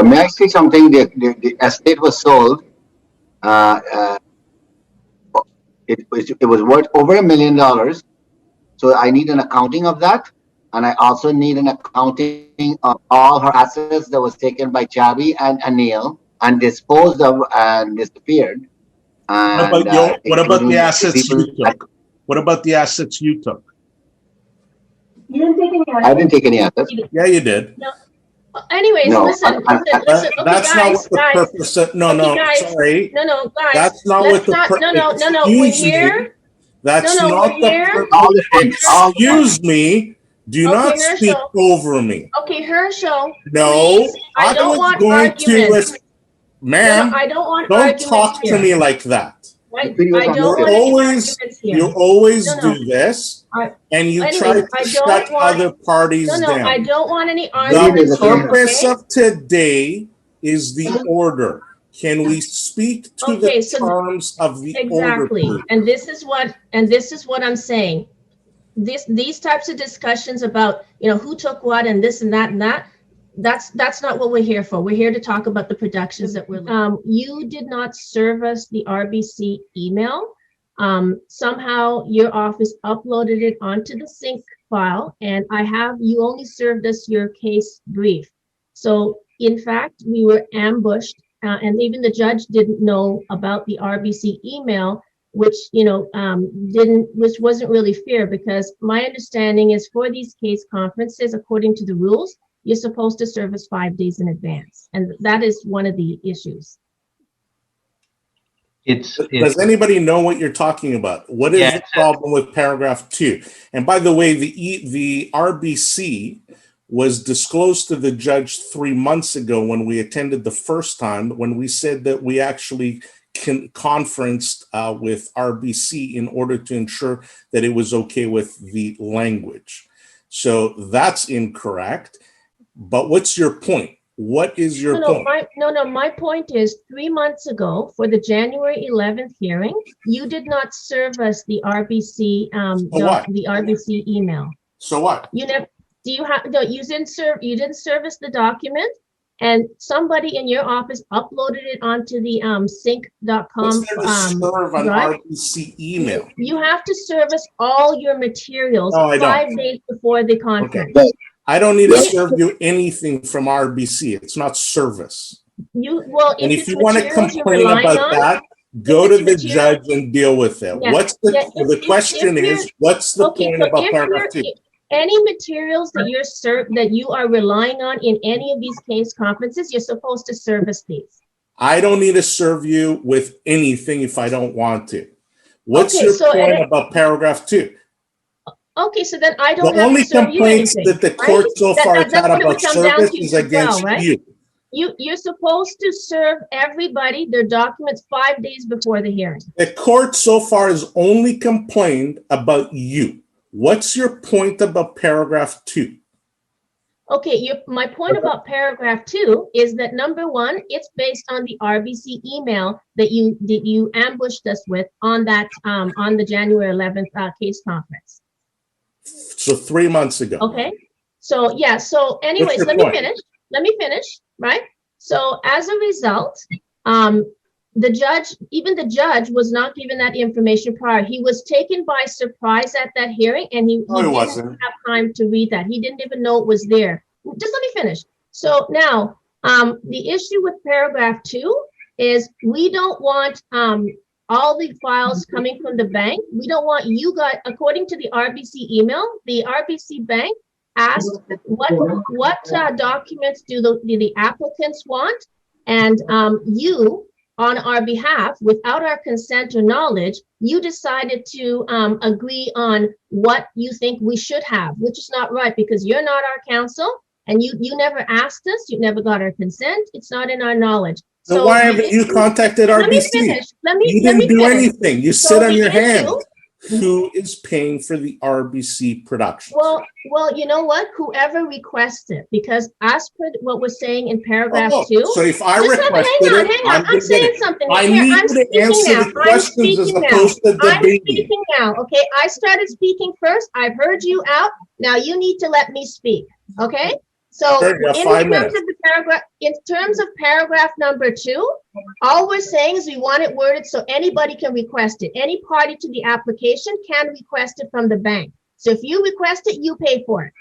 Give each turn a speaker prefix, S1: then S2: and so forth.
S1: May I say something? The estate was sold. Uh, uh, it was worth over $1 million. So I need an accounting of that, and I also need an accounting of all her assets that was taken by Chavi and Anil and disposed of and disappeared, and
S2: What about the
S1: including the
S2: assets
S1: people.
S2: you took? What about the assets you took?
S3: You didn't take any assets.
S1: I didn't take any assets.
S2: Yeah, you did.
S3: No. Anyways,
S1: No,
S3: listen. Okay,
S2: That's not what the purpose of, sorry.
S3: No, guys.
S2: That's not what the purpose.
S3: No. We're here.
S2: That's
S3: No,
S2: not
S3: we're
S2: the
S3: here.
S2: purpose. Excuse me. Do not speak over me.
S3: Okay, Herschel.
S2: No,
S3: please, I don't want arguments.
S2: Ma'am,
S3: I don't want
S2: don't
S3: arguments
S2: talk
S3: here.
S2: to me like that.
S3: I don't want any arguments here.
S2: You always do this, and you try to shut other parties down.
S3: I don't want any arguments.
S2: The purpose of today is the order. Can we speak to the terms of the order?
S3: Exactly, and this is what I'm saying. These types of discussions about who took what and this and that, that's not what we're here for. We're here to talk about the productions that we're you did not serve us the RBC email. Somehow your office uploaded it onto the sync file, and you only served us your case brief. So in fact, we were ambushed, and even the judge didn't know about the RBC email, which wasn't really fair, because my understanding is for these case conferences, according to the rules, you're supposed to serve us 5 days in advance, and that is one of the issues.
S2: Does anybody know what you're talking about? What is the problem with paragraph 2? And by the way, the RBC was disclosed to the judge 3 months ago when we attended the first time, when we said that we actually conferenced with RBC in order to ensure that it was okay with the language. So that's incorrect. But what's your point? What is your point?
S3: My point is 3 months ago for the January 11th hearing, you did not serve us the RBC the RBC email.
S2: So what?
S3: You didn't serve us the document, and somebody in your office uploaded it onto the sync.com
S2: serve an RBC email.
S3: You have to serve us all your materials 5 days before the conference.
S2: Okay. I don't need to serve you anything from RBC. It's not service. If you want to complain about that, go to the judge and deal with it. The question is, what's the point about paragraph 2?
S3: Any materials that you are relying on in any of these case conferences, you're supposed to service these.
S2: I don't need to serve you with anything if I don't want to. What's your point about paragraph 2?
S3: Okay, so then I don't
S2: the
S3: have
S2: only
S3: to serve you
S2: complaints
S3: anything,
S2: that the court so far has had about service is against you.
S3: You're supposed to serve everybody their documents 5 days before the hearing.
S2: The court so far has only complained about you. What's your point about paragraph 2?
S3: Okay, my point about paragraph 2 is that number one, it's based on the RBC email that you ambushed us with on that on the January 11th case conference.
S2: So 3 months ago.
S3: Okay. So yeah. So anyways, let me finish. Right. So as a result, the judge was not given that information prior. He was taken by surprise at that hearing, and he didn't have time to read that. He didn't even know it was there. Just let me finish. So now, the issue with paragraph 2 is we don't want all the files coming from the bank. We don't want you guys, according to the RBC email, the RBC bank asked what documents do the applicants want, and you, on our behalf, without our consent or knowledge, you decided to agree on what you think we should have, which is not right, because you're not our counsel, and you never asked us, you never got our consent, it's not in our knowledge.
S2: So why haven't you contacted RBC? You didn't do anything. You sit on your hands. Who is paying for the RBC production?
S3: Well, you know what? Whoever requested, because as per what we're saying in paragraph 2.
S2: So if I requested it,
S3: I'm saying something.
S2: I need you to answer the questions as opposed to debating.
S3: I'm speaking now. Okay, I started speaking first. I've heard you out. Now you need to let me speak. Okay. So
S2: Sure, you have 5 minutes.
S3: in terms of paragraph number 2, all we're saying is we want it worded so anybody can request it. Any party to the application can request it from the bank. So if you request it, you pay for it.